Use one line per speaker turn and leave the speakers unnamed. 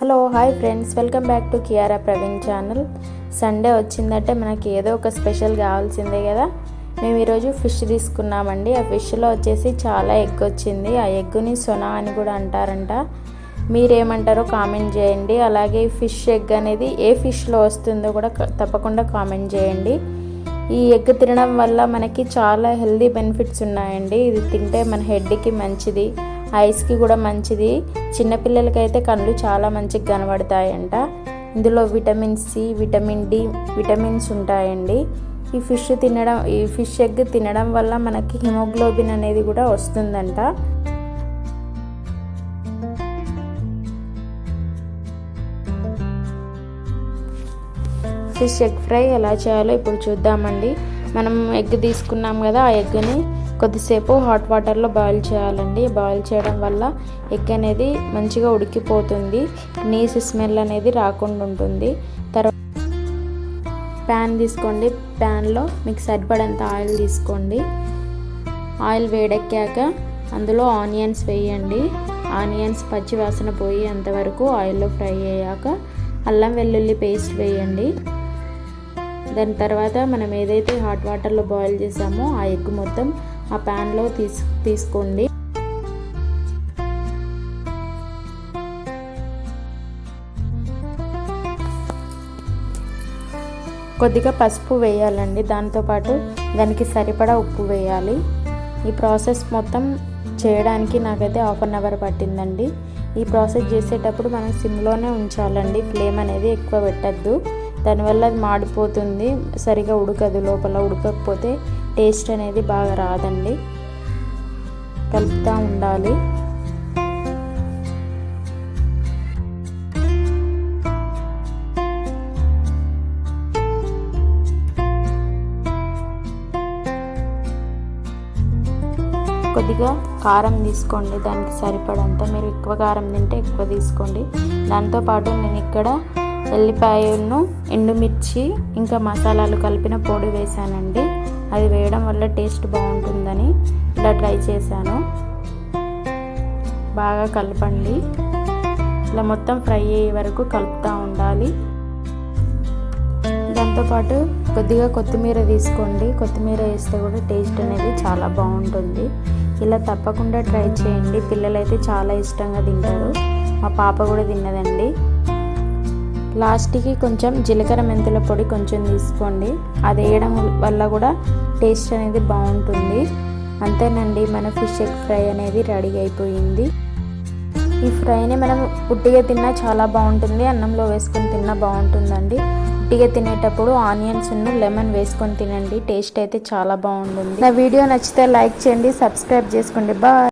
Hello hi friends, welcome back to Kiara Praveen channel. Sunday వచ్చిందంటే మనకి ఏదో ఒక స్పెషల్ కావాల్సిందే కదా. మేము ఈరోజు ఫిష్ తీసుకున్నామండి. ఆ ఫిష్లో వచ్చేసి చాలా ఎగ్ వచ్చింది. ఆ ఎగ్గుని సొనా అని కూడా అంటారంట. మీరేమంటారో కామెంట్ చేయండి. అలాగే ఫిష్ ఎగ్ అనేది ఏ ఫిష్లో వస్తుందో కూడా తప్పకుండా కామెంట్ చేయండి. ఈ ఎగ్ తినడం వల్ల మనకి చాలా హెల్దీ బెనిఫిట్స్ ఉన్నాయండి. ఇది తింటే మన హెడ్కి మంచిది, ఐస్కి కూడా మంచిది. చిన్నపిల్లలకైతే కళ్ళు చాలా మంచిగా కనబడతాయంట. ఇందులో vitamin C, vitamin D vitamins ఉంటాయండి. ఈ ఫిష్ ఎగ్ తినడం వల్ల మనకి హిమోగ్లోబిన్ అనేది కూడా వస్తుందంట. ఫిష్ ఎగ్ ఫ్రై ఎలా చేయాలో ఇప్పుడు చూద్దామండి. మనం ఎగ్ తీసుకున్నాం కదా, ఆ ఎగ్ని కొద్దిసేపు హాట్ వాటర్లో బాయిల్ చేయాలండి. బాయిల్ చేయడం వల్ల ఎగ్ అనేది మంచిగా ఉడికిపోతుంది, నీసు స్మెల్ అనేది రాకుండా ఉంటుంది. తర్వాత ప్యాన్ తీసుకోండి. ప్యాన్లో మీకు సరిపడంత ఆయిల్ తీసుకోండి. ఆయిల్ వేడెక్కాక అందులో ఆనియన్స్ వేయండి. ఆనియన్స్ పచ్చి వాసన పోయి అంతవరకు ఆయిల్లో ఫ్రై అయ్యాక అల్లం వెల్లుల్లి పేస్ట్ వేయండి. దాని తర్వాత మనం ఏదైతే హాట్ వాటర్లో బాయిల్ చేసామో ఆ ఎగ్ మొత్తం ఆ ప్యాన్లో తీసుకోండి. కొద్దిగా పసుపు వేయాలండి. దాంతోపాటు దానికి సరిపడా ఉప్పు వేయాలి. ఈ ప్రాసెస్ మొత్తం చేయడానికి నాకైతే 1/2 అవర్ పట్టిందండి. ఈ ప్రాసెస్ చేసేటప్పుడు మనం సిమ్లోనే ఉంచాలండి. ఫ్లేమ్ అనేది ఎక్కువ పెట్టద్దు, దానివల్ల అది మాడిపోతుంది, సరిగా ఉడకదు. లోపల ఉడకకపోతే టేస్ట్ అనేది బాగా రాదండి. కలుపుతూ ఉండాలి. కొద్దిగా కారం తీసుకోండి, దానికి సరిపడంత. మీరు ఎక్కువ కారం తింటే ఎక్కువ తీసుకోండి. దాంతోపాటు నేను ఇక్కడ ఎల్లిపాయలను, ఎండుమిర్చి, ఇంకా మసాలాలు కలిపిన పొడి వేసానండి. అది వేయడం వల్ల టేస్ట్ బాగుంటుందని ఇలా ట్రై చేశాను. బాగా కలపండి. ఇలా మొత్తం ఫ్రై అయ్యే వరకు కలుపుతూ ఉండాలి. దాంతోపాటు కొద్దిగా కొత్తిమీర తీసుకోండి. కొత్తిమీర వేస్తే కూడా టేస్ట్ అనేది చాలా బాగుంటుంది. ఇలా తప్పకుండా ట్రై చేయండి. పిల్లలైతే చాలా ఇష్టంగా తింటారు. మా పాప కూడా తిన్నదండి. లాస్ట్కి కొంచెం జీలకర్ర మెంతుల పొడి కొంచెం తీసుకోండి. అది వేయడం వల్ల కూడా టేస్ట్ అనేది బాగుంటుంది. అంతేనండి, మన ఫిష్ ఎగ్ ఫ్రై అనేది రెడీ అయిపోయింది. ఈ ఫ్రైని మనం ఉట్టిగా తిన్నా చాలా బాగుంటుంది, అన్నంలో వేసుకొని తిన్నా బాగుంటుందండి. ఉట్టిగా తినేటప్పుడు ఆనియన్స్ లెమన్ వేసుకొని తినండి, టేస్ట్ అయితే చాలా బాగుంటుంది. నా వీడియో నచ్చితే లైక్ చేయండి, సబ్స్క్రైబ్ చేసుకోండి. బాయ్.